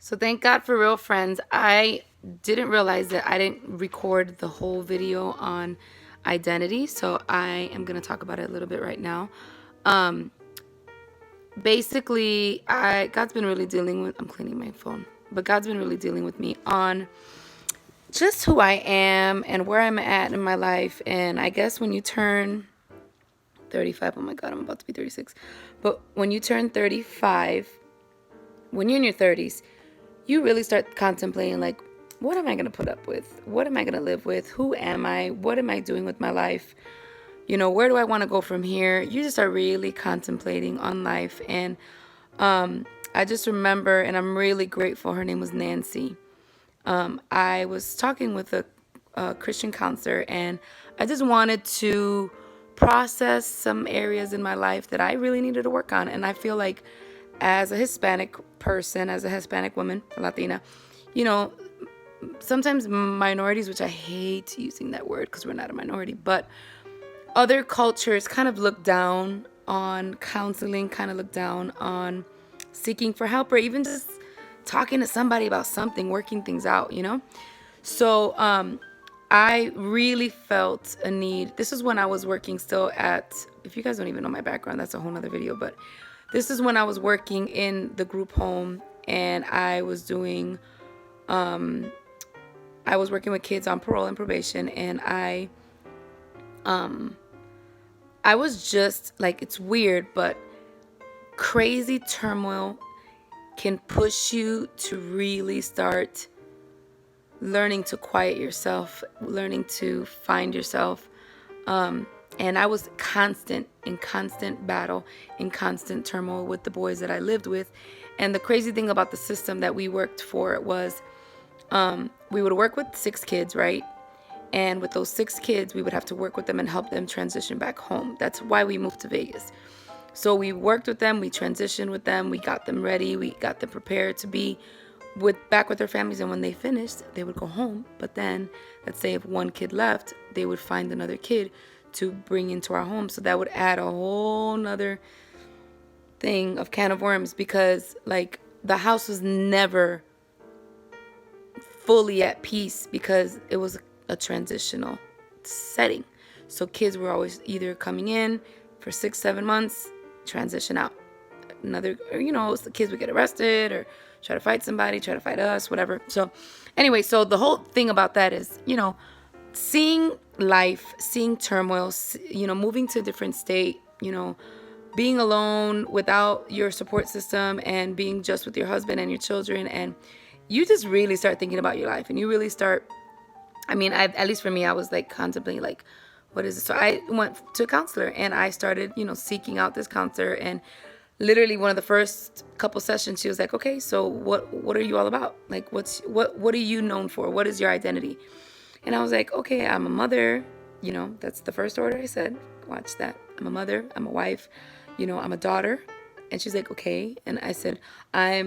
So thank God for real friends. I didn't realize that I didn't record the whole video on identity, so I am going to talk about it a little bit right now. Um Basically, I God's been really dealing with I'm cleaning my phone. But God's been really dealing with me on just who I am and where I'm at in my life. And I guess when you turn 35, oh my God, I'm about to be 36. But when you turn 35, when you're in your 30s, you really start contemplating, like, what am I going to put up with? What am I going to live with? Who am I? What am I doing with my life? Where do I want to go from here? You just start really contemplating on life. And I just remember, and I'm really grateful, her name was Nancy. I was talking with a Christian counselor, and I just wanted to process some areas in my life that I really needed to work on. And I feel like as a Hispanic person, as a Hispanic woman, a Latina, you know, sometimes minorities, which I hate using that word because we're not a minority, but other cultures kind of look down on counseling, kind of look down on seeking for help, or even just talking to somebody about something, working things out. So I really felt a need. This is when I was working still if you guys don't even know my background, that's a whole nother video, but this is when I was working in the group home, and I was working with kids on parole and probation, and I was just like, it's weird, but crazy turmoil can push you to really start learning to quiet yourself, learning to find yourself. And I was in constant battle, in constant turmoil with the boys that I lived with. And the crazy thing about the system that we worked for was we would work with 6 kids, right? And with those 6 kids, we would have to work with them and help them transition back home. That's why we moved to Vegas. So we worked with them, we transitioned with them, we got them ready, we got them prepared to be back with their families. And when they finished, they would go home. But then, let's say if one kid left, they would find another kid to bring into our home. So that would add a whole nother thing of can of worms, because like the house was never fully at peace because it was a transitional setting. So kids were always either coming in for 6-7 months, transition out. Another, the kids would get arrested or try to fight somebody, try to fight us, whatever. So anyway, so the whole thing about that is, seeing life, seeing turmoil, moving to a different state, being alone without your support system and being just with your husband and your children. And you just really start thinking about your life, and you really start, at least for me, I was like contemplating, like, what is it? So I went to a counselor, and I started, seeking out this counselor. And literally one of the first couple sessions, she was like, okay, so what are you all about? Like, what are you known for? What is your identity? And I was like, okay, I'm a mother. That's the first order I said. Watch that. I'm a mother. I'm a wife. I'm a daughter. And she's like, okay. And I said, I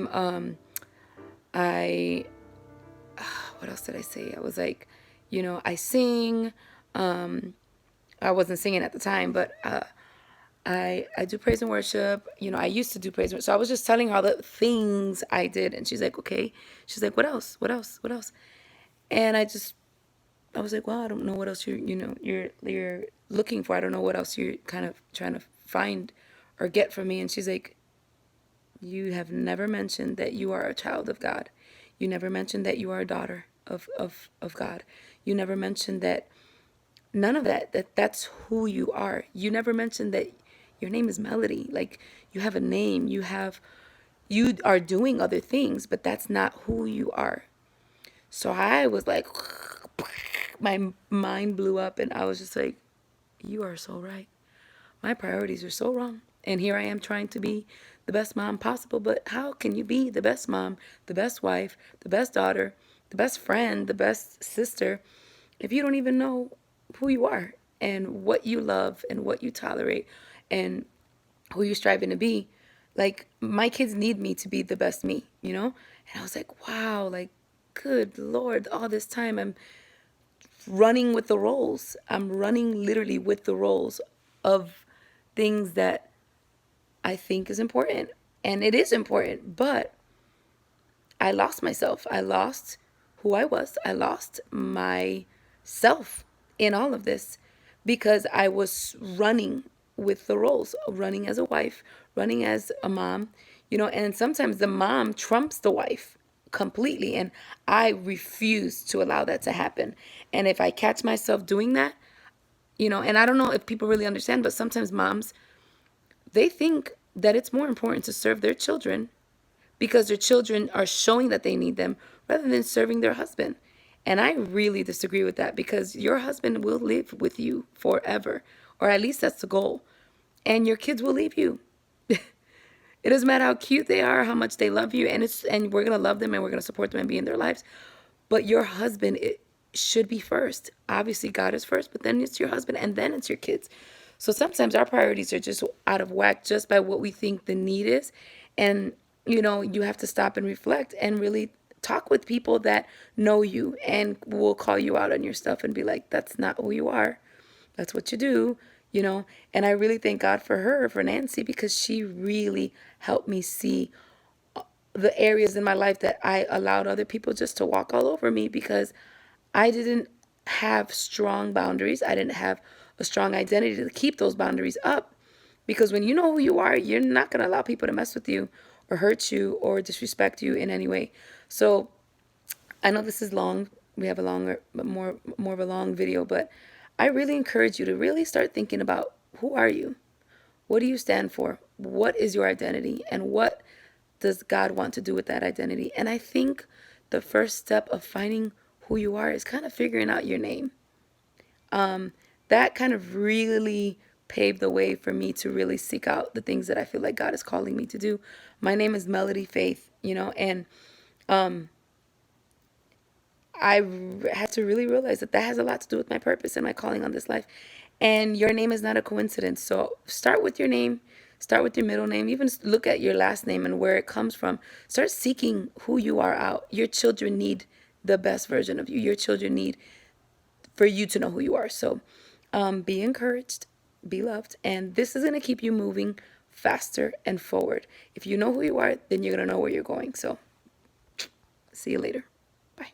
what else did I say? I was like, I sing. I wasn't singing at the time, but I do praise and worship. I used to do praise and worship. So I was just telling her all the things I did, and she's like, okay. She's like, what else? What else? What else? And I was like, well, I don't know what else you're looking for. I don't know what else you're kind of trying to find or get from me. And she's like, you have never mentioned that you are a child of God. You never mentioned that you are a daughter of God. You never mentioned that, none of that's who you are. You never mentioned that your name is Melody. Like, you have a name, you are doing other things, but that's not who you are. So I was like, my mind blew up, and I was just like, you are so right. My priorities are so wrong. And here I am trying to be the best mom possible. But how can you be the best mom, the best wife, the best daughter, the best friend, the best sister, if you don't even know who you are and what you love and what you tolerate and who you're striving to be? Like, my kids need me to be the best me. And I was like, wow, like, good Lord, all this time I'm running with the roles. I'm running literally with the roles of things that I think is important. And it is important, but I lost myself. I lost who I was. I lost myself in all of this because I was running with the roles, running as a wife, running as a mom, and sometimes the mom trumps the wife completely. And I refuse to allow that to happen. And if I catch myself doing that, and I don't know if people really understand, but sometimes moms, they think that it's more important to serve their children because their children are showing that they need them rather than serving their husband. And I really disagree with that because your husband will live with you forever, or at least that's the goal. And your kids will leave you. It doesn't matter how cute they are, how much they love you, and we're gonna love them and we're gonna support them and be in their lives. But your husband, it should be first. Obviously, God is first, but then it's your husband, and then it's your kids. So sometimes our priorities are just out of whack just by what we think the need is, and you have to stop and reflect and really talk with people that know you and will call you out on your stuff and be like, "That's not who you are. That's what you do." And I really thank God for her, for Nancy, because she really helped me see the areas in my life that I allowed other people just to walk all over me because I didn't have strong boundaries. I didn't have a strong identity to keep those boundaries up. Because when you know who you are, you're not going to allow people to mess with you or hurt you or disrespect you in any way. So I know this is long. We have a longer, more of a long video, but I really encourage you to really start thinking about, who are you? What do you stand for? What is your identity? And what does God want to do with that identity? And I think the first step of finding who you are is kind of figuring out your name. That kind of really paved the way for me to really seek out the things that I feel like God is calling me to do. My name is Melody Faith, and I had to really realize that that has a lot to do with my purpose and my calling on this life. And your name is not a coincidence. So start with your name, start with your middle name, even look at your last name and where it comes from. Start seeking who you are out. Your children need the best version of you. Your children need for you to know who you are. So be encouraged, be loved, and this is going to keep you moving faster and forward. If you know who you are, then you're going to know where you're going. So see you later. Bye.